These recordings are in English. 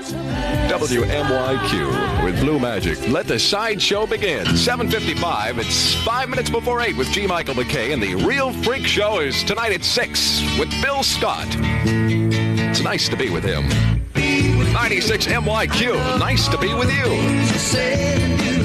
WMYQ with Blue Magic. Let the sideshow begin. 7:55. It's 5 minutes before 8 with G. Michael McKay. And the Real Freak Show is tonight at 6 with Bill Scott. It's nice to be with him. 96 MYQ. Nice to be with you.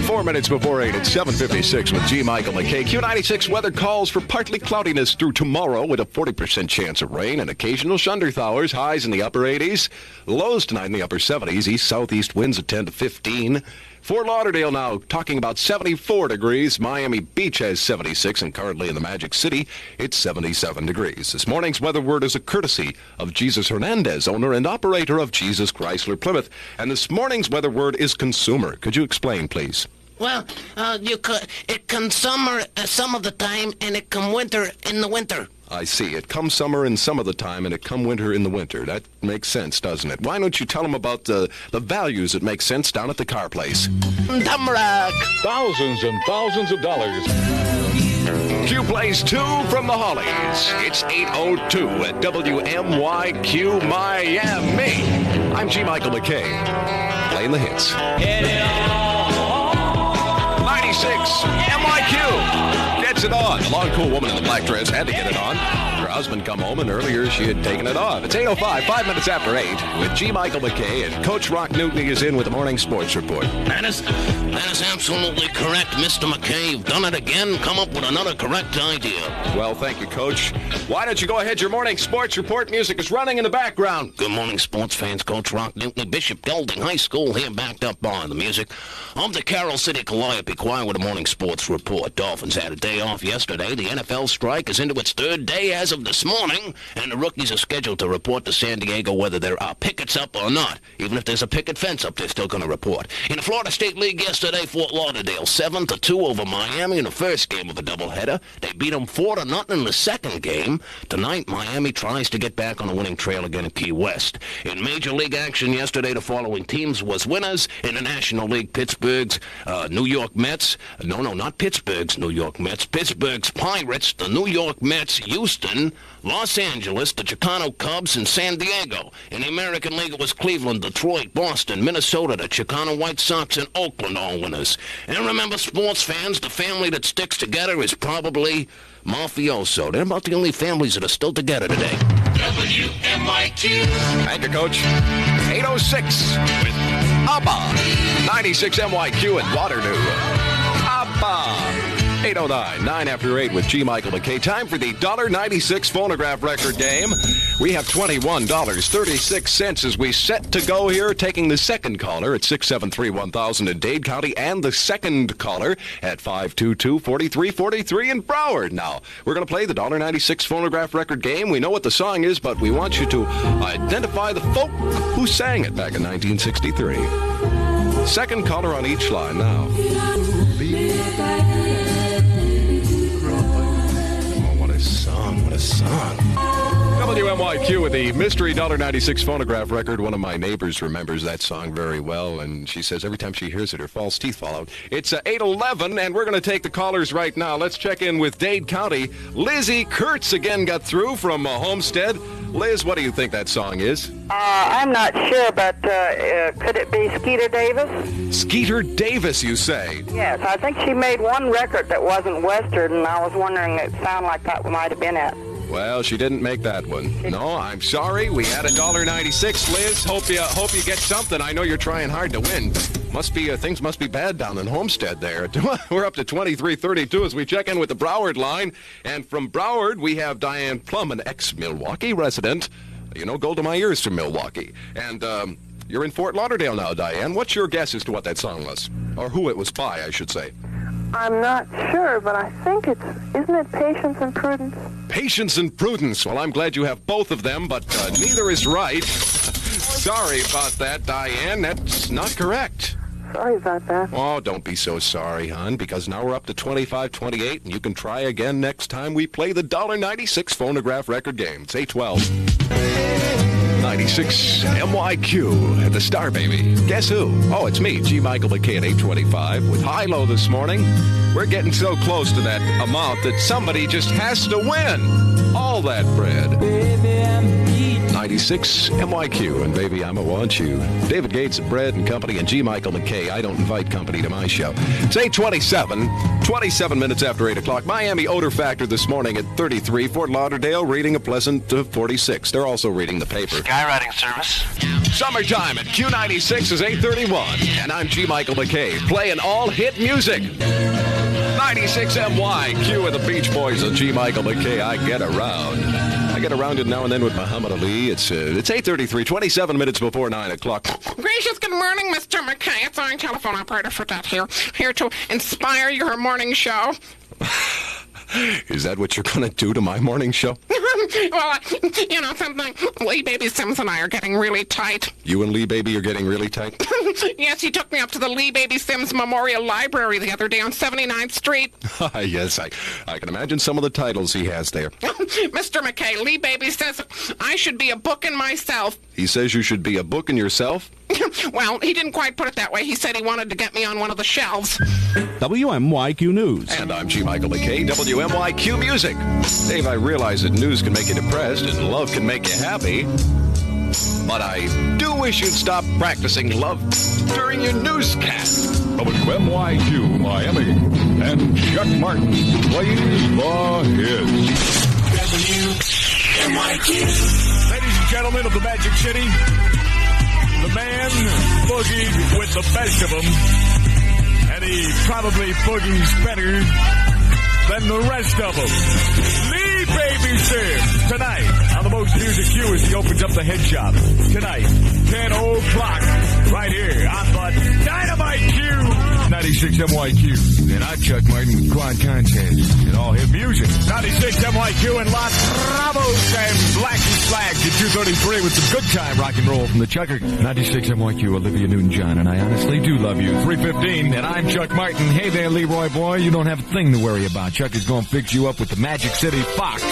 4 minutes before 8. It's 7:56 with G. Michael McKay. Q96 weather calls for partly cloudiness through tomorrow with a 40% chance of rain and occasional thundershowers. Highs in the upper 80s. Lows tonight in the upper 70s. East-southeast winds at 10 to 15. Fort Lauderdale now talking about 74 degrees. Miami Beach has 76, and currently in the Magic City, it's 77 degrees. This morning's weather word is a courtesy of Jesus Hernandez, owner and operator of Jesus Chrysler Plymouth. And this morning's weather word is consumer. Could you explain, please? Well, it can summer some of the time, and it can winter in the winter. I see. It comes summer in some of the time, and it come winter in the winter. That makes sense, doesn't it? Why don't you tell them about the values that make sense down at the car place? Dumrock. Thousands and thousands of dollars. Q plays 2 from the Hollies. It's 8:02 at WMYQ Miami. I'm G. Michael McKay, playing the hits. 96 MYQ gets it on. The long, cool woman in the black dress had to get it on. Her husband come home, and earlier she had taken it off. It's 8:05, 5 minutes after 8, with G. Michael McKay, and Coach Rock Newton is in with the morning sports report. That is absolutely correct, Mr. McKay. You've done it again. Come up with another correct idea. Well, thank you, Coach. Why don't you go ahead? Your morning sports report music is running in the background. Good morning, sports fans. Coach Rock Newton, Bishop Gelding High School here, backed up by the music of the Carroll City Calliope Choir with a morning sports report. Dolphins had a day off yesterday. The NFL strike is into its third day as of this morning, and the rookies are scheduled to report to San Diego whether there are pickets up or not. Even if there's a picket fence up, they're still going to report. In the Florida State League yesterday, Fort Lauderdale 7-2 over Miami in the first game of a doubleheader. They beat them 4-0 in the second game. Tonight, Miami tries to get back on the winning trail again in Key West. In Major League action yesterday, the following teams was winners in the National League. Pittsburgh's New York Mets. No, not Pittsburgh's New York Mets. Pittsburgh's Pirates, the New York Mets, Houston, Los Angeles, the Chicano Cubs, and San Diego. In the American League, it was Cleveland, Detroit, Boston, Minnesota, the Chicano White Sox, and Oakland all winners. And remember, sports fans, the family that sticks together is probably mafioso. They're about the only families that are still together today. WMYQ. Thank you, Coach. 8:06 with ABBA. 96 MYQ at Waterloo. ABBA. 8:09, 9 after 8 with G. Michael McKay. Time for the $1.96 phonograph record game. We have $21.36 as we set to go here, taking the second caller at 673-1000 in Dade County and the second caller at 522-4343 in Broward. Now, we're going to play the $1.96 phonograph record game. We know what the song is, but we want you to identify the folk who sang it back in 1963. Second caller on each line now. What a song. WMYQ with the mystery $1.96 phonograph record. One of my neighbors remembers that song very well, and she says every time she hears it, her false teeth fall out. It's 8:11, and we're going to take the callers right now. Let's check in with Dade County. Lizzie Kurtz again got through from Homestead. Liz, what do you think that song is? I'm not sure, but could it be Skeeter Davis? Skeeter Davis, you say? Yes, I think she made one record that wasn't Western, and I was wondering, it sounded like that might have been it. Well, she didn't make that one. No, I'm sorry. We had $1.96. Liz, hope you get something. I know you're trying hard to win. Must be things must be bad down in Homestead there. We're up to 23:32 as we check in with the Broward line. And from Broward, we have Diane Plum, an ex-Milwaukee resident. You know, gold to my ears from Milwaukee. And you're in Fort Lauderdale now, Diane. What's your guess as to what that song was? Or who it was by, I should say. I'm not sure, but I think isn't it Patience and Prudence? Patience and Prudence. Well, I'm glad you have both of them, but neither is right. Sorry about that, Diane. That's not correct. Sorry about that. Oh, don't be so sorry, hon, because now we're up to 25-28, and you can try again next time we play the $1.96 phonograph record game. It's 8:12. 96 MYQ at the Star Baby. Guess who? Oh, it's me, G. Michael McKay at 8:25 with high-low this morning. We're getting so close to that amount that somebody just has to win all that bread. 96 MYQ. And baby, I'ma want you. David Gates of Bread and Company and G. Michael McKay. I don't invite company to my show. It's 8:27, 27 minutes after 8 o'clock. Miami odor factor this morning at 33. Fort Lauderdale reading a pleasant 46. They're also reading the paper. Skywriting service. Summertime at Q96 is 8:31. And I'm G. Michael McKay, playing all hit music. 96 MYQ with the Beach Boys and G. Michael McKay. I get around it now and then with Muhammad Ali. It's 8:33, 27 minutes before 9 o'clock. Gracious good morning, Mr. McKay. It's our telephone operator for that here to inspire your morning show. Is that what you're going to do to my morning show? Well, something. Lee Baby Sims and I are getting really tight. You and Lee Baby are getting really tight? Yes, he took me up to the Lee Baby Sims Memorial Library the other day on 79th Street. Yes, I can imagine some of the titles he has there. Mr. McKay, Lee Baby says I should be a book in myself. He says you should be a book in yourself? Well, he didn't quite put it that way. He said he wanted to get me on one of the shelves. WMYQ News. And I'm G. Michael McKay, WMYQ Music. Dave, I realize that news can make you depressed and love can make you happy. But I do wish you'd stop practicing love during your newscast. WMYQ Miami and Chuck Martin plays the hits. WMYQ. Ladies and gentlemen of the Magic City, the man boogied with the best of them, and he probably boogies better than the rest of them. Lee Baby Sims tonight on the Most Music Q as he opens up the head shop. Tonight, 10 o'clock, right here on the Dynamite Q. 96 MYQ. And I'm Chuck Martin with Quad Contest and all hit music. 96 MYQ and Los Bravos and Blackie Slags at 2:33 with some good time rock and roll from the Chucker. 96 MYQ, Olivia Newton-John, and I honestly do love you. 3:15, and I'm Chuck Martin. Hey there, Leroy boy, you don't have a thing to worry about. Chuck is going to fix you up with the Magic City Fox.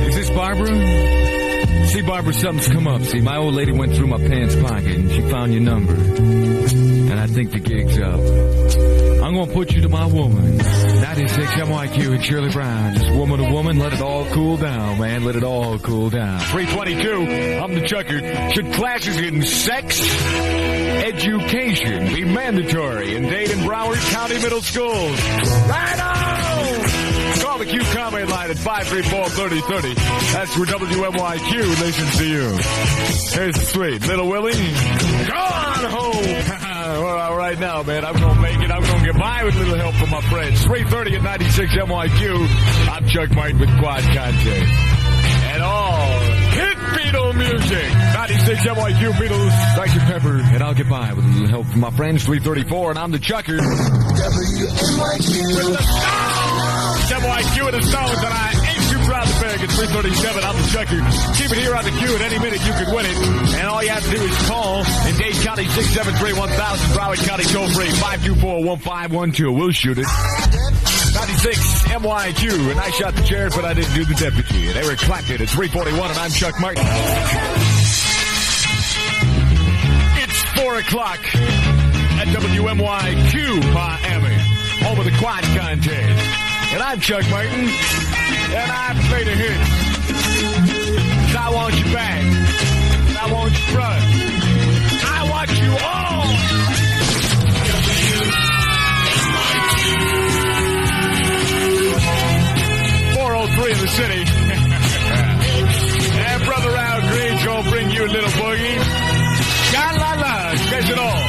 Is this Barbara? See, Barbara, something's come up. See, my old lady went through my pants pocket and she found your number. And I think the gig's up. I'm going to put you to my woman. 96 MYQ and Shirley Brown. Just woman to woman, let it all cool down, man. Let it all cool down. 3:22, I'm the Chucker. Should classes in sex education be mandatory in Dade and Broward County middle schools? Right on! Call the Q comment line at 534-3030. That's where WMYQ listens to you. Here's the sweet Little Willie. Go on home! Well, right now, man, I'm going to make it. I'm going to get by with a little help from my friends. 3:30 at 96 MYQ. I'm Chuck Martin with Quad Contest. And all hit Beatle music. 96 MYQ Beatles, Dr. Pepper. And I'll get by with a little help from my friends. 3:34, and I'm the Chucker. WMYQ with the Stones. WMYQ with the Stones, and I ain't too proud to beg. It's 3:37. I'm the Chucker. Keep it here on the Q. At any minute, you could win it. And all you have to do is call in Dade County 673-1000, Broward County toll-free 524-1512. We'll shoot it. 96 MYQ, and I shot the sheriff, but I didn't do the deputy. And Eric clapped it at 3:41, and I'm Chuck Martin. It's 4 o'clock at WMYQ Miami, home of the Quad Contest. And I'm Chuck Martin, and I play the hits. I want you back. I want you front. I want you all. In the city. And Brother Al Green's gonna bring you a little boogie. Ga-la-la, says it all.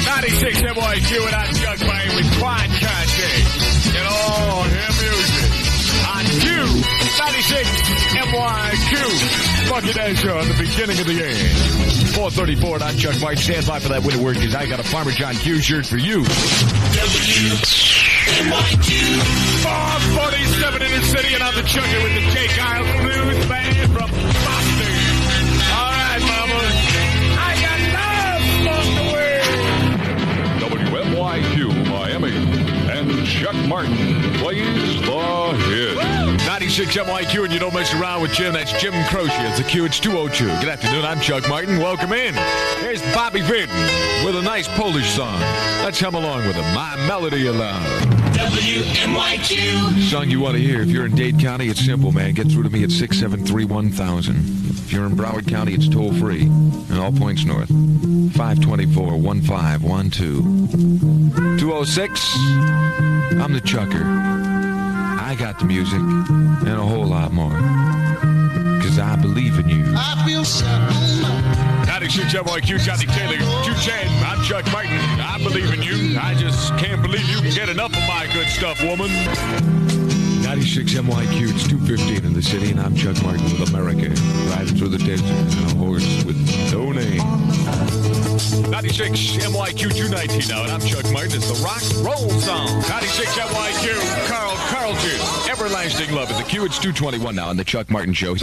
96 MYQ and I'm Chuck Martin with Quad Contest. Get all him music on Q. 96 MYQ. Bucket Day Show at the beginning of the end. 4:34 and I'm Chuck Martin. Stand by for that winter work because I got a Parmesan Q shirt for you. WMYQ. 4:47 in the city, and I'm the Chucker with the Jake Isles Blues Band from Boston. All right, mama. I got love on the way. WMYQ Miami and Chuck Martin plays the hit. 96 WMYQ, and you don't mess around with Jim. That's Jim Croce. It's the Q. It's 2:02. Good afternoon. I'm Chuck Martin. Welcome in. Here's Bobby Vinton with a nice Polish song. Let's hum along with him. My Melody Aloud. WMYQ. Song you want to hear. If you're in Dade County, it's simple, man. Get through to me at 673-1000. If you're in Broward County, it's toll-free. And all points north. 524-1512. 206. I'm the Chucker. I got the music and a whole lot more. Because I believe in you. I feel so 96 WMYQ, Johnny Taylor, 210. I'm Chuck Martin. I believe in you. I just can't believe you can get enough of my good stuff, woman. 96 WMYQ, it's 2:15 in the city, and I'm Chuck Martin with America. Riding through the desert on a horse with no name. 96 WMYQ, 219 now, and I'm Chuck Martin. It's the rock roll song. 96 WMYQ, Carl Carlton. Everlasting Love at the Q. It's 221 now, and the Chuck Martin Show.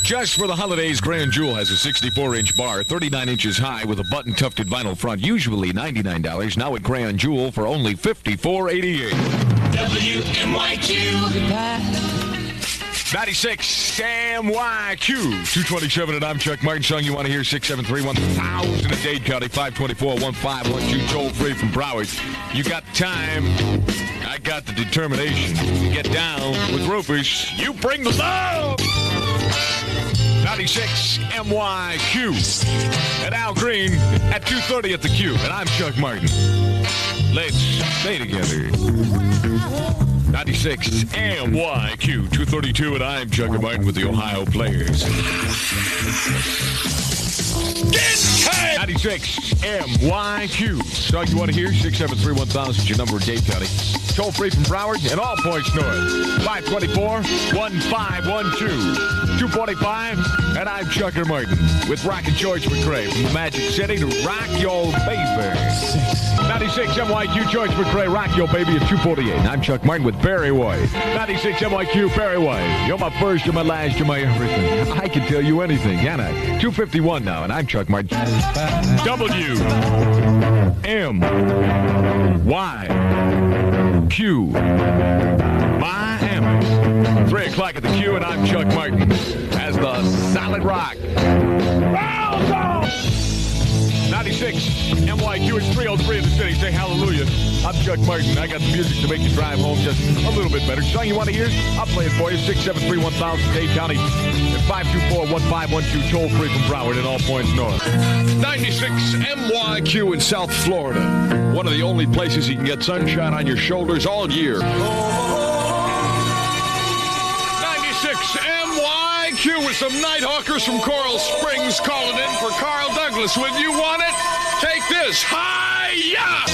Just for the holidays, Grand Jewel has a 64-inch bar, 39 inches high, with a button-tufted vinyl front, usually $99. Now at Grand Jewel for only $54.88. WMYQ. 96 WMYQ 227, and I'm Chuck Martin. Song you want to hear, 673-1000 in Dade County, 524-1512, toll free from Broward. You got time, I got the determination to get down with Rufus. You bring the love. 96 WMYQ and Al Green at 2:30 at the Q, and I'm Chuck Martin. Let's stay together. 96 WMYQ 232, and I'm Chuck Martin with the Ohio Players. Get paid! 96 WMYQ. Song you want to hear, 673-1000, your number in Dade County. Toll free from Broward and all points north. 524-1512. 245, and I'm Chucker Martin with Rock and George McRae from the Magic City to Rock Your Baby. 96 WMYQ, George McRae, Rock Your Baby at 248. I'm Chuck Martin with Barry White. 96 WMYQ, Barry White. You're my first, you're my last, you're my everything. I can tell you anything, can I? 251 now, and I'm Chuck Martin. WMYQ. Miami. 3 o'clock at the Q, and I'm Chuck Martin as the Solid Rock. 96 WMYQ, it's 303 in the city. Say hallelujah. I'm Chuck Martin. I got the music to make you drive home just a little bit better. Song you want to hear? I'll play it for you. 673-1000, Dade County. At 524-1512, toll free from Broward and all points north. 96 WMYQ in South Florida. One of the only places you can get sunshine on your shoulders all year. 96 WMYQ with some Nighthawkers from Coral Springs calling in for Carl Douglas. When you want it, take this. Hi-ya!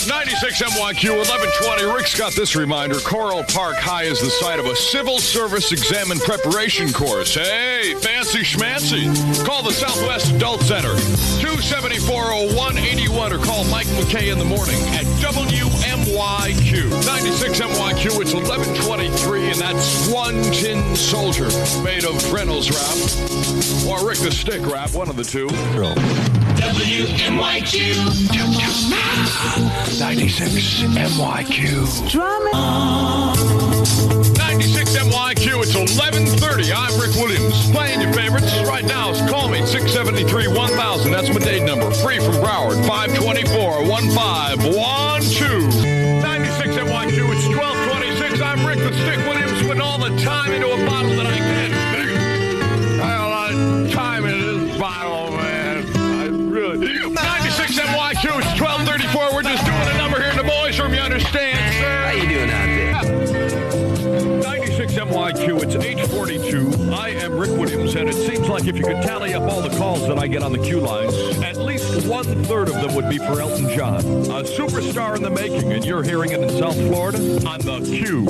96 WMYQ 1120. Rick's got this reminder. Coral Park High is the site of a civil service exam and preparation course. Hey, fancy schmancy. Call the Southwest Adult Center. 274-0181 or call Mike McKay in the morning at WMYQ. 96 WMYQ, it's 1123, and that's one tin soldier made of Reynolds wrap or Rick the Stick wrap, one of the two. WMYQ. 96 WMYQ. 96 WMYQ, it's 1130. I'm Rick Williams. Playing your favorites right now. Call me, 673-1000. That's my date number. Free from Broward, 524-1512. 96 WMYQ, it's 1226. I'm Rick the Stick Williams, putting all the time into a bottle that I can. I have a lot of time in this bottle, man. I really... 96 WMYQ, it's 1234. We're just doing a number here in the boys' room, you understand, sir? How you doing out there? 96 WMYQ, it's 842. I am Rick Williams, and it seems like if you could tally up all the calls that I get on the Q lines, at least 1/3 of them would be for Elton John. A superstar in the making, and you're hearing it in South Florida on the Q.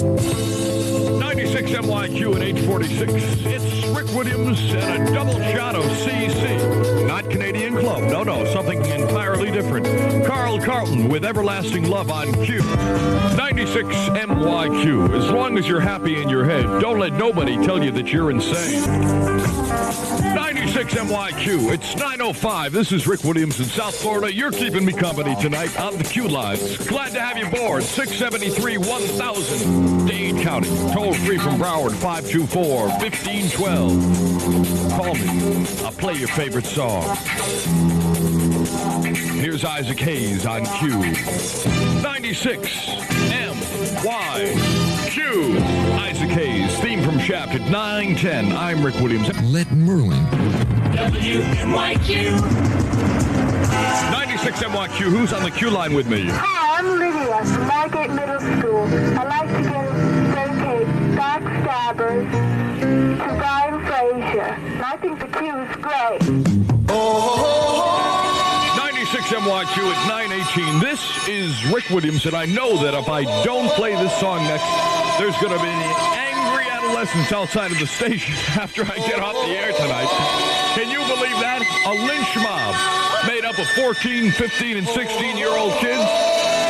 96 WMYQ at 846. It's Rick Williams and a double shot of CC. Not Canadian Club. No, something entirely different. Carl Carlton with Everlasting Love on Q. 96 MYQ. As long as you're happy in your head, don't let nobody tell you that you're insane. 96 MYQ. It's 9:05. This is Rick Williams in South Florida. You're keeping me company tonight on the Q lines. Glad to have you aboard. 673-1000. Dade County. Toll free from Broward. 524-1512. Call me. I'll play your favorite song. Here's Isaac Hayes on Q. 96 MYQ. Isaac Hayes, theme from Shaft at 9:10. I'm Rick Williams. Let Merlin. WMYQ. 96 MYQ. Who's on the Q line with me? Hi, I'm Lydia from Margate Middle School. I'd like to dedicate Backstabbers to Brian Frazier. And I think the Q is great. 96 MYQ at 9:18. This is Rick Williams, and I know that if I don't play this song next, there's going to be angry adolescents outside of the station after I get off the air tonight. Can you believe that? A lynch mob made up of 14, 15, and 16-year-old kids.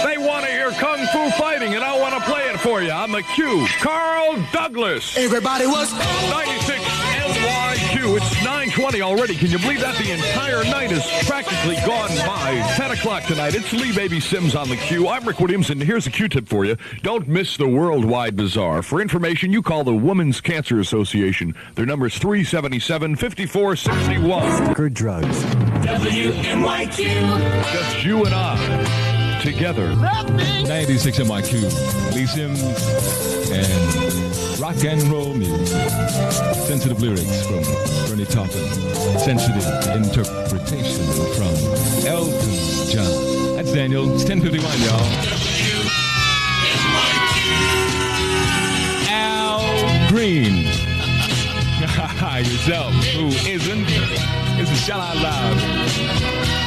They want to hear Kung Fu fighting, and I want to play it for you on the Q. Carl Douglas. Everybody was 96 MYQ. It's 9:20 already. Can you believe that? The entire night is practically gone by. 10 o'clock tonight. It's Lee Baby Sims on the Q. I'm Rick Williams, and here's a Q-tip for you. Don't miss the Worldwide Bazaar. For information, you call the Women's Cancer Association. Their number is 377-5461. Good drugs. WMYQ. Just you and I. Together. 96 MYQ. Lee Sims and rock and roll music. Sensitive lyrics from Bernie Taupin. Sensitive interpretation from Elton John. That's Daniel. It's 10:51, y'all. Al Green. Yourself. Who isn't? This is Shout Out Loud.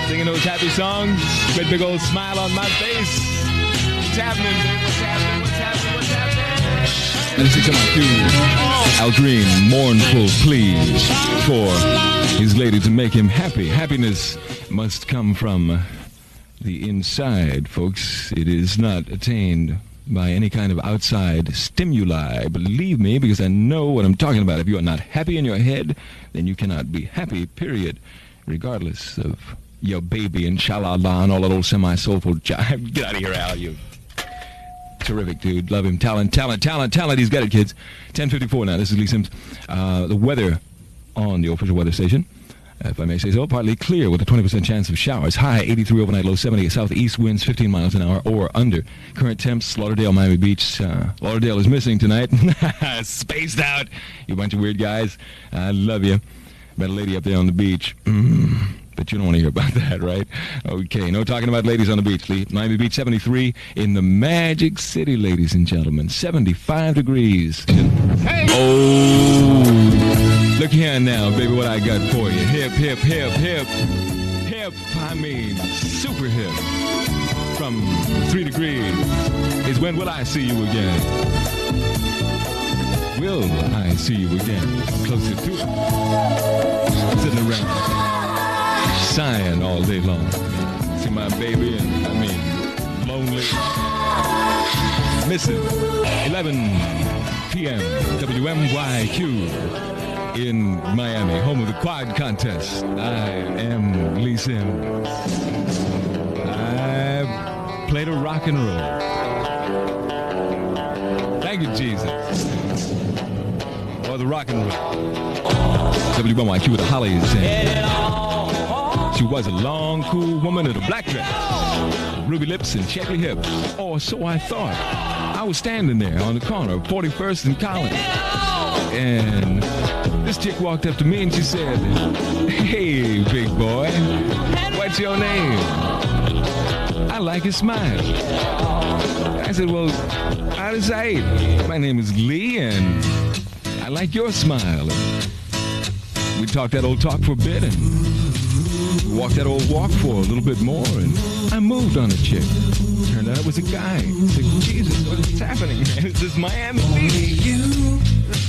Singing those happy songs. Great big old smile on my face. What's happening, baby? What's happening? What's happening? What's happening? 96 MYQ. Al Green, mournful pleas for his lady to make him happy. Happiness must come from the inside, folks. It is not attained by any kind of outside stimuli. Believe me, because I know what I'm talking about. If you are not happy in your head, then you cannot be happy, period. Regardless of your baby and sha-la-la and all that old semi-soulful jive. Get out of here, Al. You terrific dude. Love him. Talent. He's got it, kids. 10:54 now. This is Lee Sims. The weather on the official weather station, if I may say so, partly clear with a 20% chance of showers. High 83 overnight, low 70. Southeast winds 15 miles an hour or under. Current temps, Lauderdale, Miami Beach. Lauderdale is missing tonight. Spaced out. You bunch of weird guys. I love you. Met a lady up there on the beach. But you don't want to hear about that, right? Okay, no talking about ladies on the beach, Lee. Miami Beach, 73 in the Magic City, ladies and gentlemen. 75 degrees. Hey. Oh, look here now, baby, what I got for you. Hip, hip, hip, hip. Hip, I mean super hip. From 3 degrees is when will I see you again? Will I see you again? Closer to it. Sitting around. Sighing all day long. See my baby and, lonely. Missing. 11 p.m. WMYQ in Miami, home of the quad contest. I am Lee Sims. I played a rock and roll. Thank you, Jesus. Or the rock and roll. WMYQ with the Hollies. She was a long, cool woman in a black dress, ruby lips and shapely hips, or so I thought. I was standing there on the corner of 41st and Collins, and this chick walked up to me and she said, "Hey, big boy, what's your name?" I like his smile. I said, "Well, out of sight. My name is Lee, and I like your smile." We talked that old talk for a bit, and walked that old walk for a little bit more, and I moved on a chick. Turned out it was a guy. I said, Jesus, what is happening, man? Is this Miami Beach?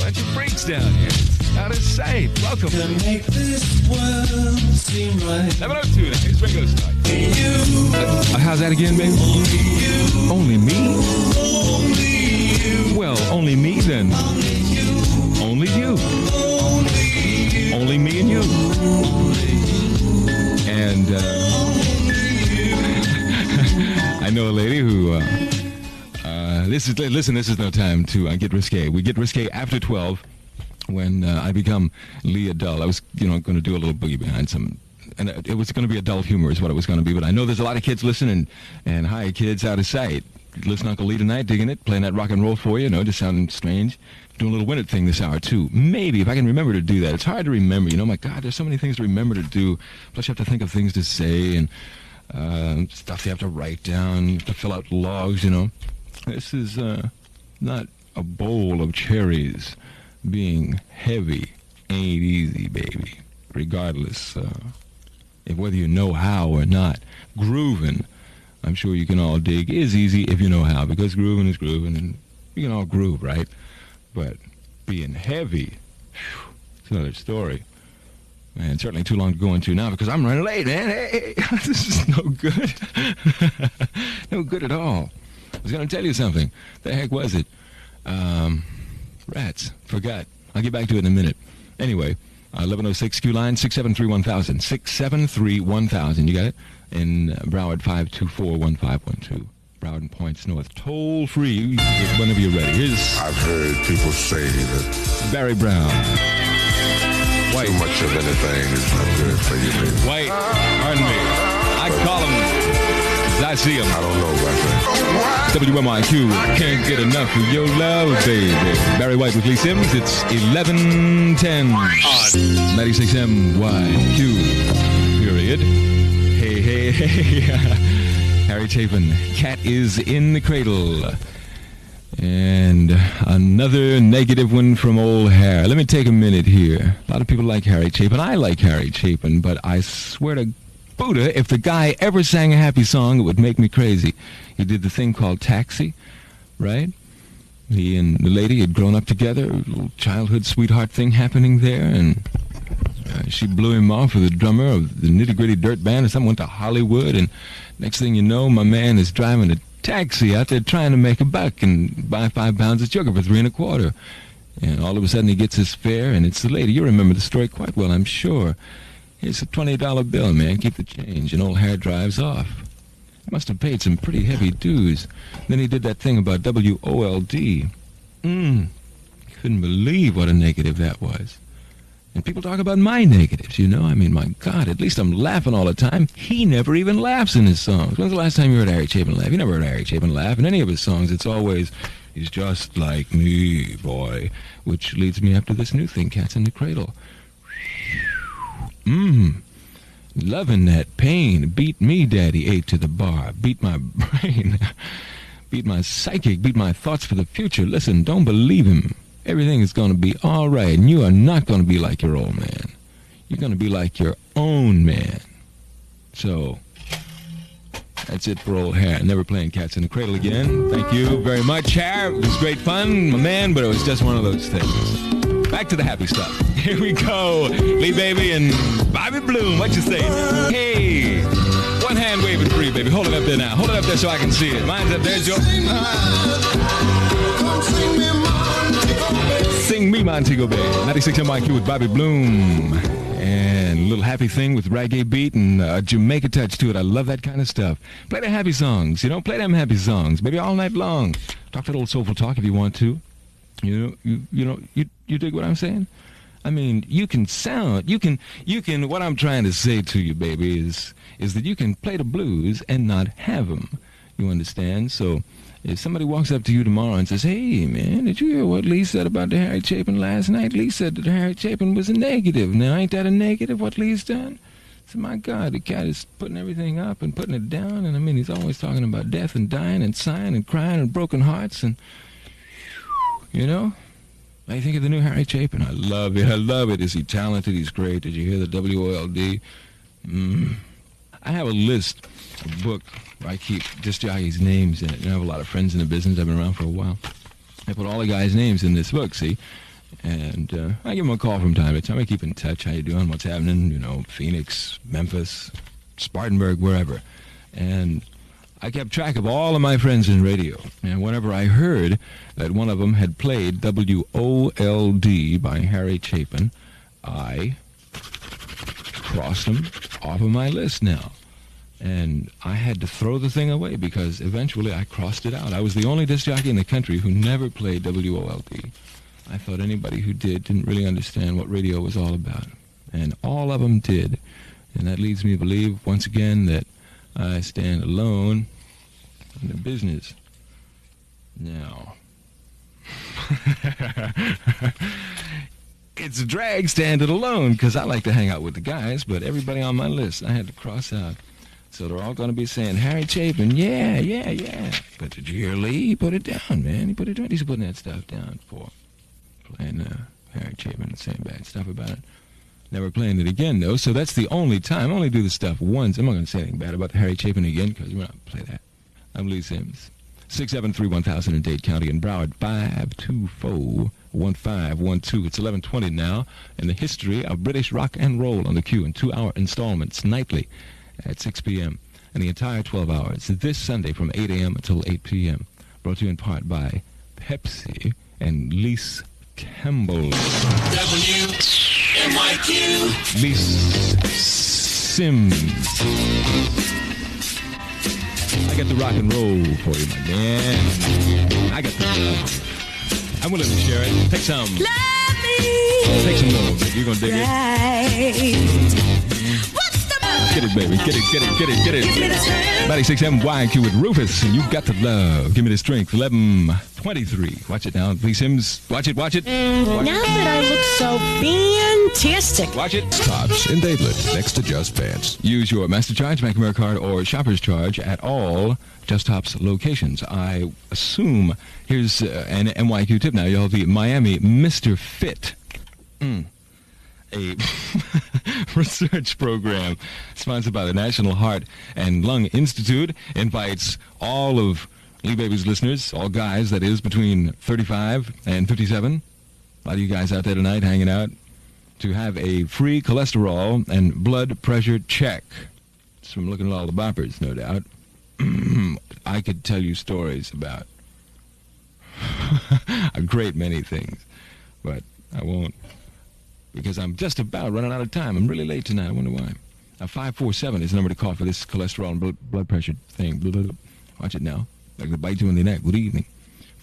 Bunch of freaks down here. Out of sight. Welcome. To make this world seem right. 702. Here's Ringo Starr. How's that again, baby? Only me? Well, only me then. Only you. Only me and you. And I know a lady who. This is no time to get risque. We get risque after 12 when I become Leah Dull. I was, going to do a little boogie behind some, and it was going to be adult humor is what it was going to be. But I know there's a lot of kids listening, and hi, kids out of sight. Listen to Uncle Lee tonight, digging it, playing that rock and roll for you, just sounding strange. Doing a little Winnet thing this hour, too. Maybe, if I can remember to do that. It's hard to remember, my God, there's so many things to remember to do. Plus, you have to think of things to say and stuff you have to write down. You have to fill out logs, This is not a bowl of cherries. Being heavy ain't easy, baby. Regardless if whether you know how or not. Grooving, I'm sure you can all dig, is easy if you know how, because grooving is grooving, and you can all groove, right? But being heavy, it's another story. Man, certainly too long to go into now because I'm running late, man. Hey, this is no good. No good at all. I was going to tell you something. The heck was it? Rats. Forgot. I'll get back to it in a minute. Anyway, 1106 Q line 673-1000. 673-1000. You got it? In Broward 524-1512. Broward and Points North. Toll free whenever you're ready. Here's I've heard people say that Barry Brown. White. Too much of anything is not good for you, baby. White. Pardon me. I call him as I see him. I don't know about that. WMYQ. Can't get enough of your love, baby. Barry White with Lee Sims. It's 11:10 on 96 MYQ. Period. Hey, hey, hey. Harry Chapin. Cat is in the cradle. And another negative one from old Harry. Let me take a minute here. A lot of people like Harry Chapin. I like Harry Chapin, but I swear to Buddha, if the guy ever sang a happy song, it would make me crazy. He did the thing called Taxi, right? He and the lady had grown up together, a little childhood sweetheart thing happening there, and she blew him off with the drummer of the Nitty Gritty Dirt Band, and someone went to Hollywood, and next thing you know, my man is driving a taxi out there trying to make a buck and buy 5 pounds of sugar for 3 1/4. And all of a sudden he gets his fare, and it's the lady. You remember the story quite well, I'm sure. Here's a $20 bill, man. Keep the change. And old Harry drives off. He must have paid some pretty heavy dues. Then he did that thing about WOLD. Couldn't believe what a negative that was. And people talk about my negatives, I mean, my God, at least I'm laughing all the time. He never even laughs in his songs. When's the last time you heard Harry Chapin laugh? You never heard Harry Chapin laugh. In any of his songs, it's always, he's just like me, boy. Which leads me up to this new thing, Cats in the Cradle. Loving that pain. Beat me, Daddy, 8 to the bar. Beat my brain. Beat my psychic. Beat my thoughts for the future. Listen, don't believe him. Everything is going to be all right, and you are not going to be like your old man. You're going to be like your own man. So, that's it for old Harry. Never playing Cats in the Cradle again. Thank you very much, Harry. It was great fun, my man, but it was just one of those things. Back to the happy stuff. Here we go. Lee Baby and Bobby Bloom. What you say? Hey. One hand waving free, baby. Hold it up there now. Hold it up there so I can see it. Mine's up there, Joe. Sing me, Montego Bay. 96 MYQ with Bobby Bloom. And a little happy thing with reggae beat and a Jamaica touch to it. I love that kind of stuff. Play the happy songs, play them happy songs, maybe all night long. Talk that old soulful talk if you want to. You dig what I'm saying? I mean, you can, what I'm trying to say to you, baby, is that you can play the blues and not have them. You understand? So if somebody walks up to you tomorrow and says, hey, man, did you hear what Lee said about the Harry Chapin last night? Lee said that Harry Chapin was a negative. Now, ain't that a negative, what Lee's done? So, my God, the cat is putting everything up and putting it down. And, I mean, he's always talking about death and dying and sighing and crying and broken hearts. And, what do you think of the new Harry Chapin? I love it. I love it. Is he talented? He's great. Did you hear the WOLD? I have a list, a book, where I keep disc jockeys' names in it. I have a lot of friends in the business. I've been around for a while. I put all the guys' names in this book, see? And I give him a call from time to time. I keep in touch. How you doing? What's happening? You know, Phoenix, Memphis, Spartanburg, wherever. And I kept track of all of my friends in radio. And whenever I heard that one of them had played WOLD by Harry Chapin, I crossed him off of my list now. And I had to throw the thing away because eventually I crossed it out. I was the only disc jockey in the country who never played WOLD. I thought anybody who didn't really understand what radio was all about. And all of them did. And that leads me to believe, once again, that I stand alone in the business. Now, it's a drag standing alone because I like to hang out with the guys, but everybody on my list I had to cross out. So they're all going to be saying, Harry Chapin, yeah. But did you hear Lee? He put it down, man. He put it down. He's putting that stuff down for playing Harry Chapin and saying bad stuff about it. Never playing it again, though, so that's the only time. I only do the stuff once. I'm not going to say anything bad about the Harry Chapin again because we're not going to play that. I'm Lee Sims. 673-1000 in Dade County and Broward, 524-1512. It's 11:20 now, in the history of British rock and roll on the Q in 2-hour installments nightly at 6 p.m. and the entire 12 hours this Sunday from 8 a.m. until 8 p.m. Brought to you in part by Pepsi and Lise Campbell. WMYQ. Lise Sims. I got the rock and roll for you, my man. I got the love. I'm willing to share it. Take some. Love me. Take some more, baby. You're going to dig it. What's the Get it, baby. Get it. 96 WMYQ with Rufus, and you got the love. Give me the strength. 11:23. Watch it now. Lee Sims. Watch it. Now that I look so fantastic. Watch it. Tops in Dadeland, next to Just Pants. Use your Master Charge, Bank America card, or Shopper's Charge at all Just Tops locations. I assume, here's an NYQ tip now. You'll have the Miami Mr. Fit. A research program sponsored by the National Heart and Lung Institute invites all of Lee Baby's listeners, all guys, that is, between 35 and 57, a lot of you guys out there tonight hanging out, to have a free cholesterol and blood pressure check. It's from looking at all the boppers, no doubt. I could tell you stories about a great many things, but I won't, because I'm just about running out of time. I'm really late tonight. I wonder why. 547 is the number to call for this cholesterol and blood pressure thing. Watch it now. Like to bite you in the neck. Good evening.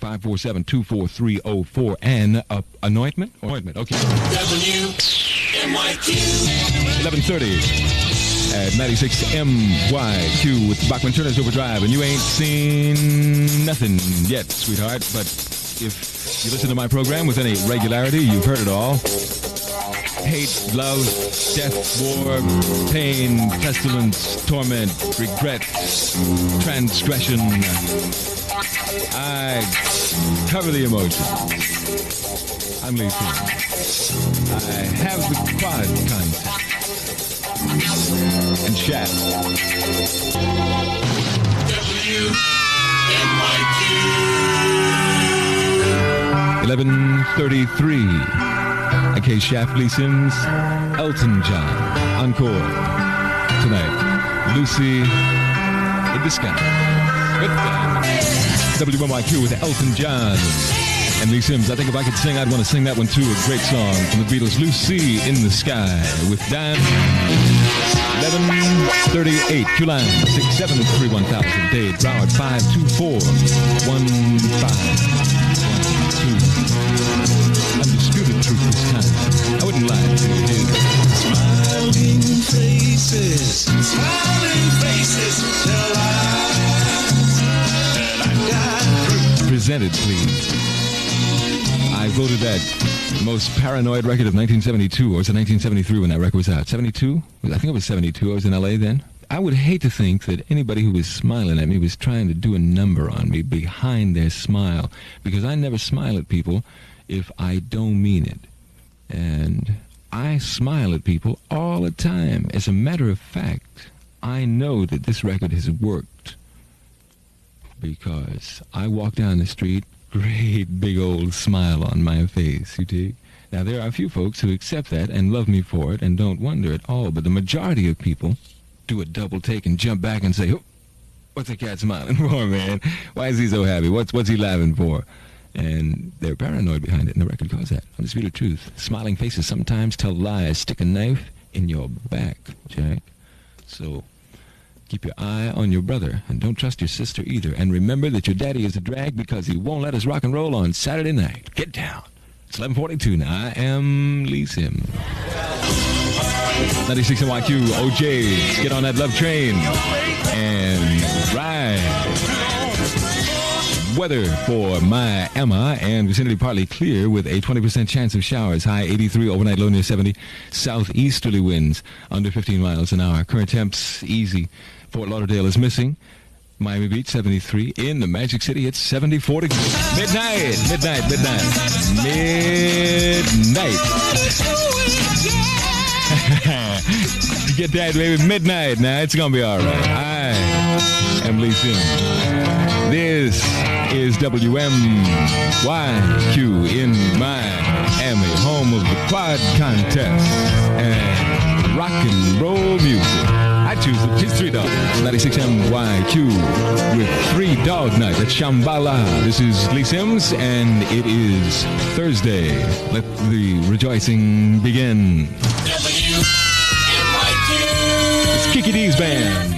547-24304. And anointment? Ointment. Okay. WMYQ. 11:30 at 96 MYQ with Bachman Turner's Overdrive. And you ain't seen nothing yet, sweetheart. But if you listen to my program with any regularity, you've heard it all. Hate, love, death, war, pain, pestilence, torment, regret, transgression. I cover the emotions. I'm Lee Sims. I have the quad contact and chat. WMYQ. 11:33. A.K. Shaft, Lee Sims, Elton John, encore tonight. Lucy in the Sky. WMYQ with Elton John and Lee Sims. I think if I could sing, I'd want to sing that one too. A great song from the Beatles, Lucy in the Sky with Dan. 11:38. Q-Line 673-1000. Dade, Broward 524-1512. Undisputed truth this time. I wouldn't lie to you. Smiling faces tell lies that I got through. Presented, please. I voted that most paranoid record of 1972, or was it 1973 when that record was out? 72? I think it was 72. I was in L.A. then. I would hate to think that anybody who was smiling at me was trying to do a number on me behind their smile, because I never smile at people if I don't mean it. And I smile at people all the time. As a matter of fact, I know that this record has worked because I walk down the street, great big old smile on my face, you dig? Now, there are a few folks who accept that and love me for it and don't wonder at all, but the majority of people do a double take and jump back and say, oh, what's the cat smiling for, man? Why is he so happy? What's he laughing for? And they're paranoid behind it, and the record goes that. Undisputed truth. Smiling faces sometimes tell lies. Stick a knife in your back, Jack. So keep your eye on your brother, and don't trust your sister either. And remember that your daddy is a drag because he won't let us rock and roll on Saturday night. Get down. It's 11:42 now. I am Lee Sim. 96 NYQ, OJ. Get on that love train and ride. Weather for my Emma and vicinity partly clear with a 20% chance of showers. High 83, overnight low near 70. Southeasterly winds under 15 miles an hour. Current temps easy. Fort Lauderdale is missing. Miami Beach 73. In the Magic City it's 74 degrees. Midnight. You get that, baby? Midnight. Now it's gonna be all right. I am Lee Sim. This is WMYQ in Miami, home of the quad contest and rock and roll music. I choose his 3 Dog. 96 NYQ with 3 Dog Night at Shambhala. This is Lee Sims, and it is Thursday. Let the rejoicing begin. WMYQ. It's Kiki D's band.